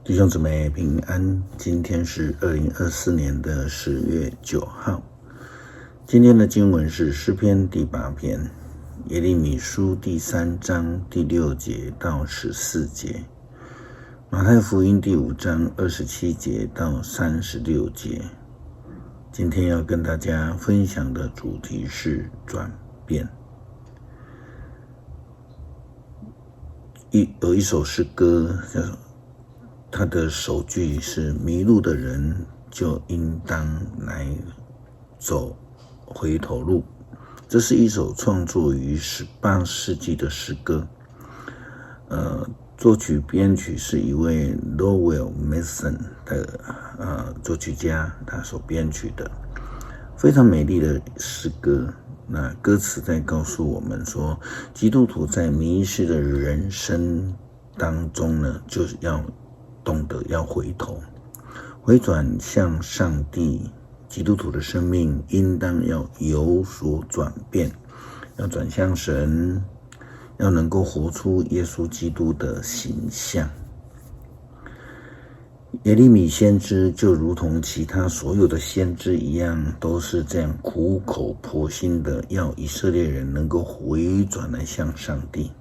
弟兄姊妹平安，今天是2024年的10月9号。今天的经文是诗篇第8篇，耶利米书第3章第6节到14节，马太福音第5章27节到36节。今天要跟大家分享的主题是转变。有一首诗歌，它的首句是迷路的人就应当来走回头路。这是一首创作于18世纪的诗歌，作曲编曲是一位 Lowell Mason 的作曲家，他所编曲的非常美丽的诗歌。那歌词在告诉我们说，基督徒在迷失的人生当中呢，就是要懂得要回头，回转向上帝。基督徒的生命应当要有所转变，要转向神，要能够活出耶稣基督的形象。耶利米先知就如同其他所有的先知一样，都是这样苦口婆心的要以色列人能够回转来向上帝。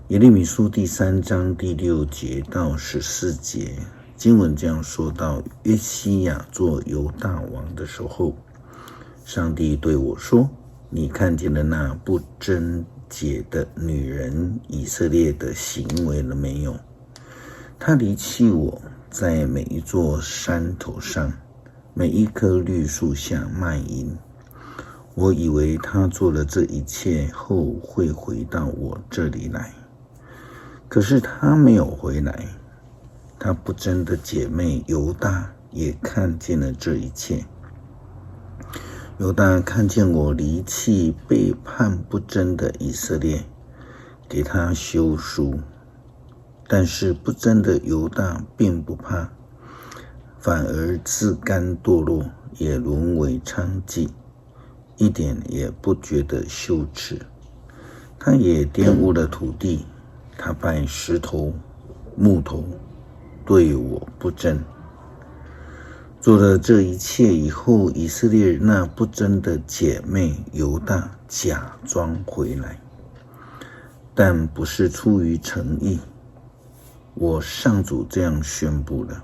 耶利米书第3章第6节到14节，经文这样说到：约西亚做犹大王的时候，上帝对我说，你看见了那不贞洁的女人以色列的行为了没有？她离弃我，在每一座山头上，每一棵绿树下卖淫。我以为她做了这一切后会回到我这里来，可是她没有回来。她不贞的姐妹犹大也看见了这一切。犹大看见我离弃背叛不贞的以色列，给他休书。但是不贞的犹大并不怕，反而自甘堕落，也沦为娼妓，一点也不觉得羞耻。他也玷污了土地，他拜石头、木头，对我不贞。做了这一切以后，以色列那不贞的姐妹犹大假装回来，但不是出于诚意。我上主这样宣布了。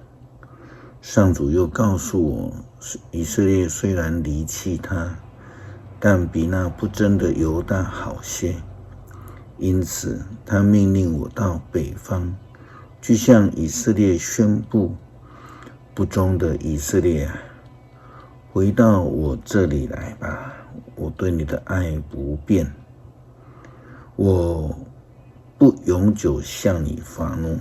上主又告诉我，以色列虽然离弃他，但比那不贞的犹大好些。因此他命令我到北方，去向以色列宣布，不忠的以色列啊，回到我这里来吧，我对你的爱不变，我不永久向你发怒。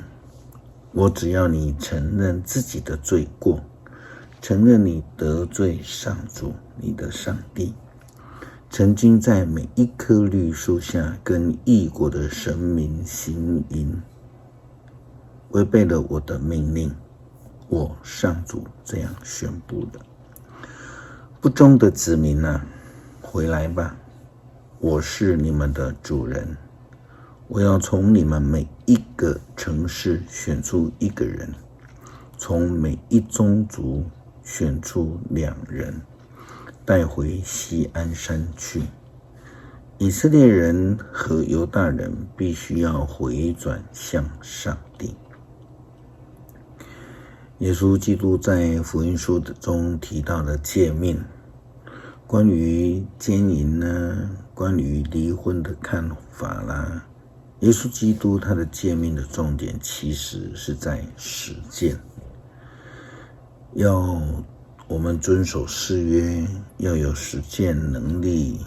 我只要你承认自己的罪过，承认你得罪上主你的上帝，曾经在每一棵绿树下跟异国的神明行淫，违背了我的命令。我上主这样宣布的。不忠的子民啊，回来吧，我是你们的主人。我要从你们每一个城市选出一个人，从每一宗族选出2人，带回锡安山去。以色列人和犹大人必须要回转向上帝。耶稣基督在福音书中提到的诫命，关于奸淫啦，关于离婚的看法啦，耶稣基督他的诫命的重点其实是在实践，要我们遵守誓约，要有实践能力，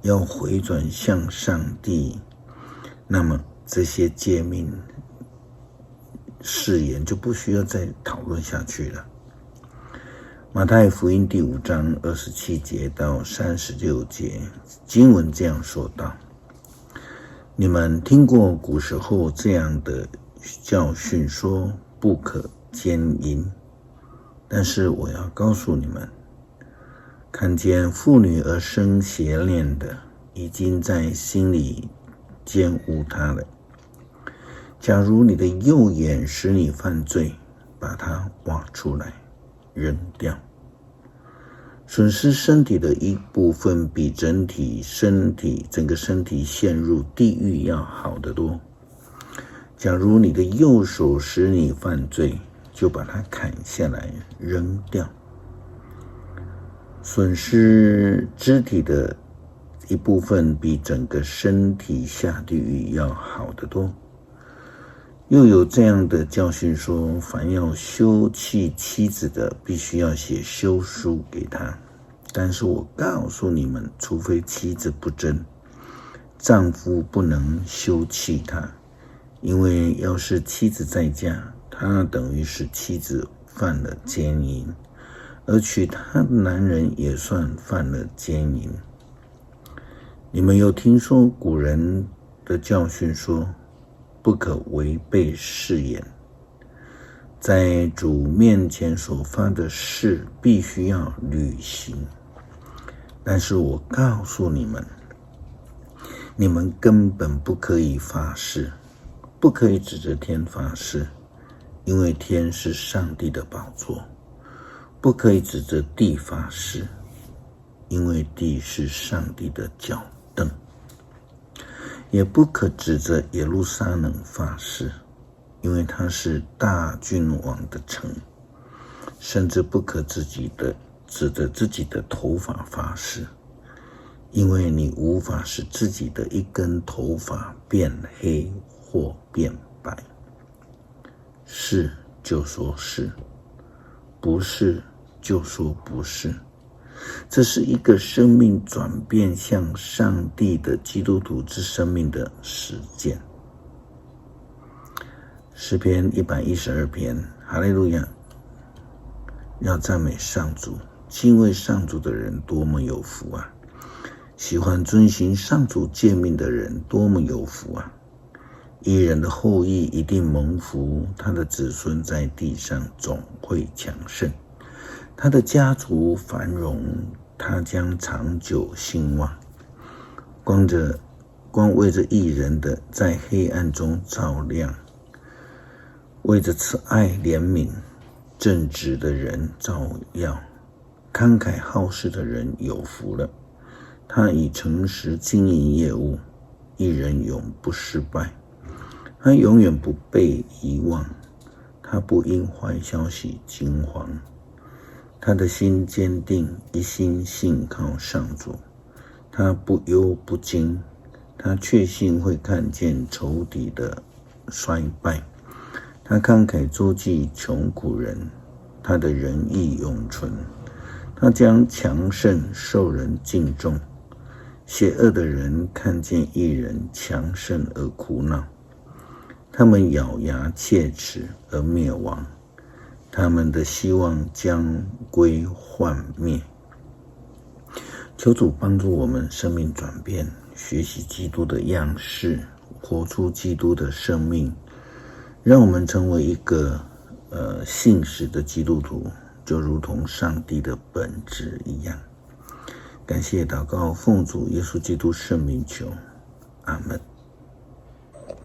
要回转向上帝。那么这些诫命誓言就不需要再讨论下去了。马太福音第5章27节到36节，经文这样说道：你们听过古时候这样的教训，说不可奸淫。但是我要告诉你们，看见妇女而生邪念的，已经在心里奸污她了。假如你的右眼使你犯罪，把它挖出来扔掉。损失身体的一部分比整个身体陷入地狱要好得多。假如你的右手使你犯罪，就把它砍下来扔掉。损失肢体的一部分比整个身体下地狱要好得多。又有这样的教训说，凡要休弃妻子的，必须要写休书给他。但是我告诉你们，除非妻子不贞，丈夫不能休弃她，因为要是妻子在家，他等于是妻子犯了奸淫，而娶她的男人也算犯了奸淫。你们有听说古人的教训说，不可违背誓言，在主面前所发的誓必须要履行。但是我告诉你们，你们根本不可以发誓，不可以指着天发誓，因为天是上帝的宝座；不可以指着地发誓，因为地是上帝的脚凳；也不可指着耶路撒冷发誓，因为它是大君王的城；甚至不可指着自己的头发发誓，因为你无法使自己的一根头发变黑或变白。是就说是，不是就说不是。这是一个生命转变向上帝的基督徒之生命的实践。诗篇112篇，哈利路亚！要赞美上主，敬畏上主的人多么有福啊！喜欢遵行上主诫命的人多么有福啊！义人的后裔一定蒙福，他的子孙在地上总会强盛，他的家族繁荣，他将长久兴旺。光为着义人的在黑暗中照亮，为着慈爱怜悯正直的人照耀。慷慨好施的人有福了，他以诚实经营业务，义人永不失败，他永远不被遗忘，他不因坏消息惊慌，他的心坚定，一心信靠上主，他不忧不惊，他确信会看见仇敌的衰败，他慷慨周济穷苦人，他的仁义永存，他将强盛受人敬重。邪恶的人看见义人强盛而苦恼，他们咬牙切齿而灭亡，他们的希望将归幻灭。求主帮助我们生命转变，学习基督的样式，活出基督的生命，让我们成为一个信实的基督徒，就如同上帝的本质一样。感谢祷告，奉主耶稣基督圣名求，阿们。